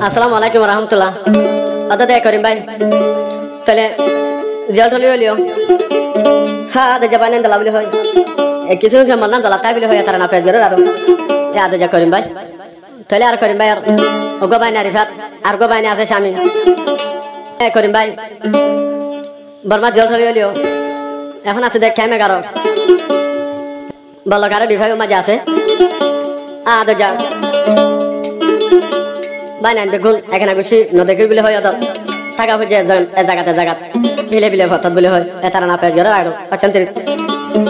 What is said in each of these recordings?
আসসালামু আলাইকুম রহমতুল্লাহ। আদা দে করিম ভাই তাহলে জল টলি হলিও হ্যাঁ আদা জাপানে দলা বলে হয় কিছু মন্না দলা তাই বলে হয় তারা না পেজ করে আর আদা যা করিম ভাই তাহলে আর করিম ভাই আর ওগো ভাই না রিফাত আর গো ভাই না আছে স্বামী করিম ভাই বর্মা জল টলি হলিও এখন আছে দেখ কেমন গারো বলো গারো ডিভাই মাঝে আছে আদা যা বানান বেগুন এখানে গুছি নদেখি বলে হয় অত টাকা হয়ে যায় জায়গাতে জায়গা বিলে বিলে হঠাৎ বলে হয় তারা না পেজ করে আর অশান্তি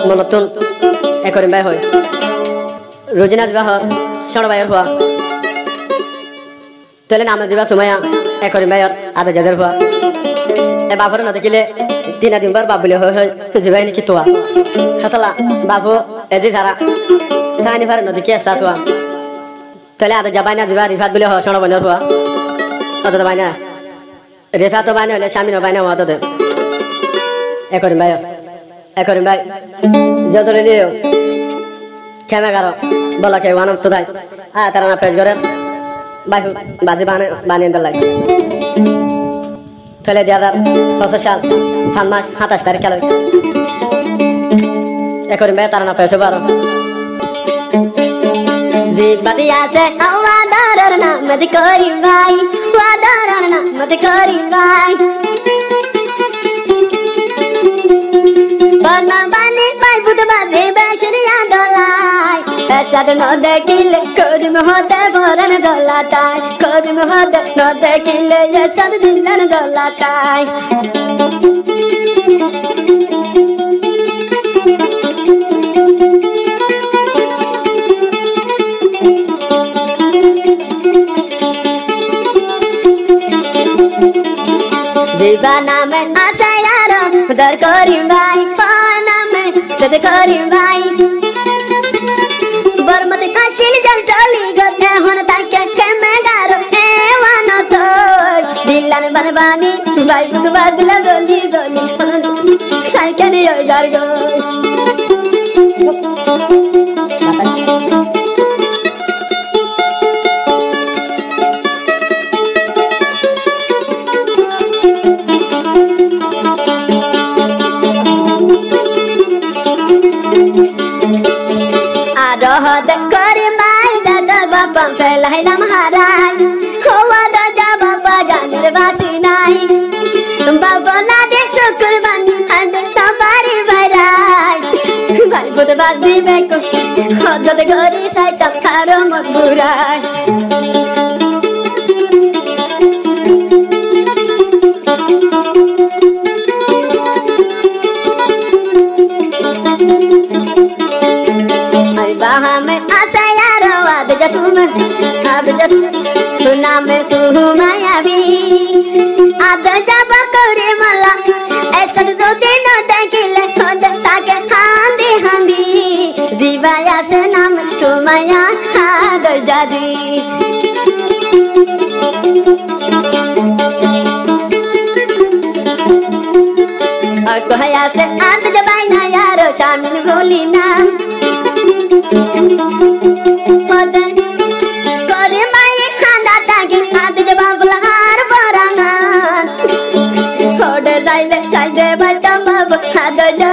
মনতুন করিম ভাই হয় রোজিনা যা হয় সর ভাইয়ের হওয়া তাহলে নামে যা সময় করিম ভাই আদা যাদের হওয়া এ বাবুরে না দেখিলে 3 বার বাপ বলে হয় জিবাই নাকি তোয়া হাতলা বাবু এদি যারা তাইনি ভারে নদী কে আসা তোয়া তাহলে আদা যাবাই না যাবা রিফাত বলে হয় সর বনের হওয়া অত ভাই না রিফাত তো বাইনা হলে স্বামী নবাই না হওয়া তো করিম ভাই যত লিও খেমে গারো বলা কে ওয়ান তো দাই তারা না পেজ করে বাজি বানিয়ে দিলাই তাহলে 2005 সাল 5 মাস 27 তারিখ খেলা করিম ভাই তারা না পেজ বারো জিবাতি আছে আওয়াদার না মত করিম ভাই ওয়াদার না মত করিম ভাই বানা বানে পাই বুদ বাজে বেশরিয়া দলাই সাদ ন দেখিলে করিম হতে ভরন দলাতাই করিম হতে ন দেখিলে সাদ দিলন দলাতাই जीवाना में आशा यारो दर करीम भाई पाना में सद करीम भाई बरमती काशिल जल टली गते होन ताके के में गारो ए वानो तो दिलन बनबानी भाई बुग बदला जोली जोली साइकिल यो जार गो रहद करे माई दादा बापा फैलाइलाम हाराय होवा दादा बापा जानेर बासी नाई बाबा ना दे शुक्र बानी आदे तबारी भराय भाई बुद बाजी बेको हदद गरी साइता थारो मगुराय बाहा में आशा यारो आद जसुम नाम सुमाया भी आद जब करे मला ऐसा जो दिन देखिले खुद ताके हांदी हांदी जीवाया से नाम सुमाया आद जादी और कोहया से आद जबाई ना यारो शामिल बोली ना करे माये खाना तागे आद जबाब लहार बराना छोड़े जाइले साइडे बटा बाबू आद जा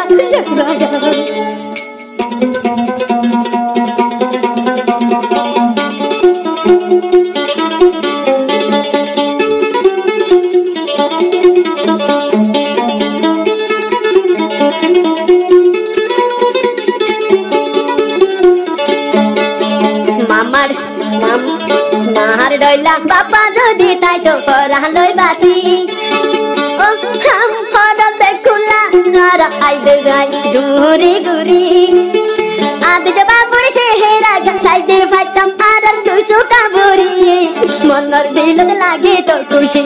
नाहार डैला बापा जदि ताई तो परालय बासी ओ हम फड देखुला नारा आइदे गाई दूरी दूरी आद जबाबुर चेहरा साइडे फाइतम आदर तुसु काबुरी मनर दिल लागे तो खुशी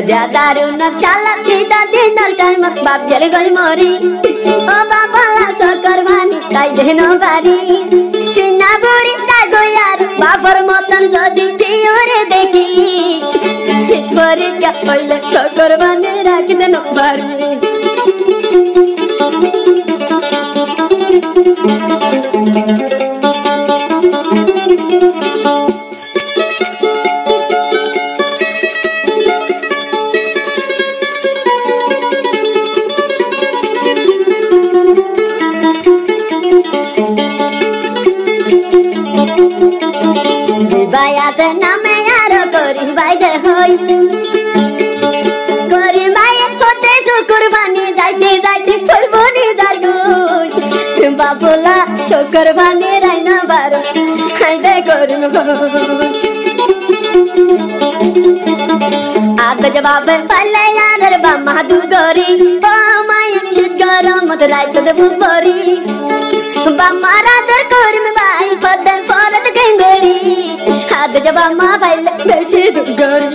दादारू न चाला सीता दिनल टाइम बाप जल गई मोरी ओ बाबा ला सकरवानी ताई देनो बारी सिना बुरी दागो यार बापर मतन जदी टियोरे देखी हितवरी क्या पहिले सकरवानी राख देनो बारी Thank you. ভাই আছে নামে আরো করিম ভাই যে হই করিম ভাই হতে শুকুর বানি যাইতে যাইতে করবো নিজার গই বাবুলা শুকুর বানি রাইনা বারো হাইদে করিম আগে জবাবে পালে আনার বামা দুগরি বামাই ছিট গরম মত রাইতে দেবু পরি বামা রাতের করিম ভাই পদন পরত গঙ্গরি আগে জবামা পালে বেশি দুগরি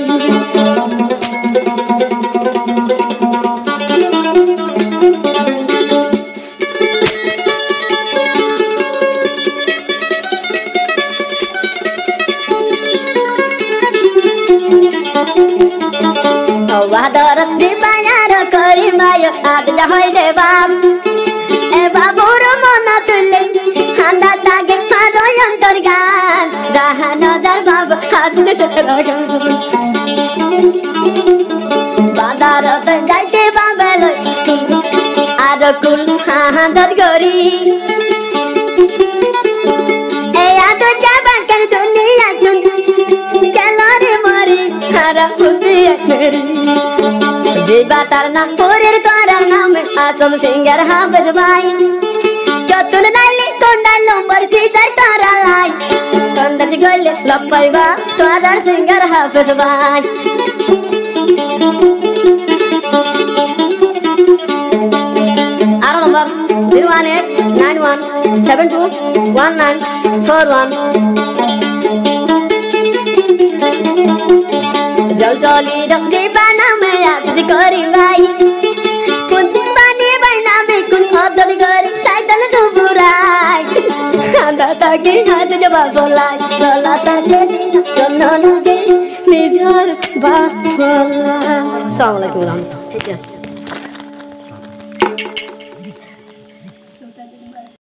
Wadarat di bayar kori bayo ada hoy de bab e babur mona tulle handa tage haro yantar gan dahana dar bab hadne sataragan Wadarat jaite babelo ada kul handar gori e ado jaban kar duniya chun kelare mari hara phuti akeri Jibatar nam purir torar nam asam singer habes bai Jotun nali kondal lumbar tizar toralai Kondal gole lappai ba torar singer habes bai Aro number 01891721941 Jal jali dak di bana me asdi kori vai kun bani bana me kun adli kori saidal duburai anda taki hat jaba bolai lala take chonna nage nijar ba bolai Assalamualaikum warahmatullahi wabarakatuh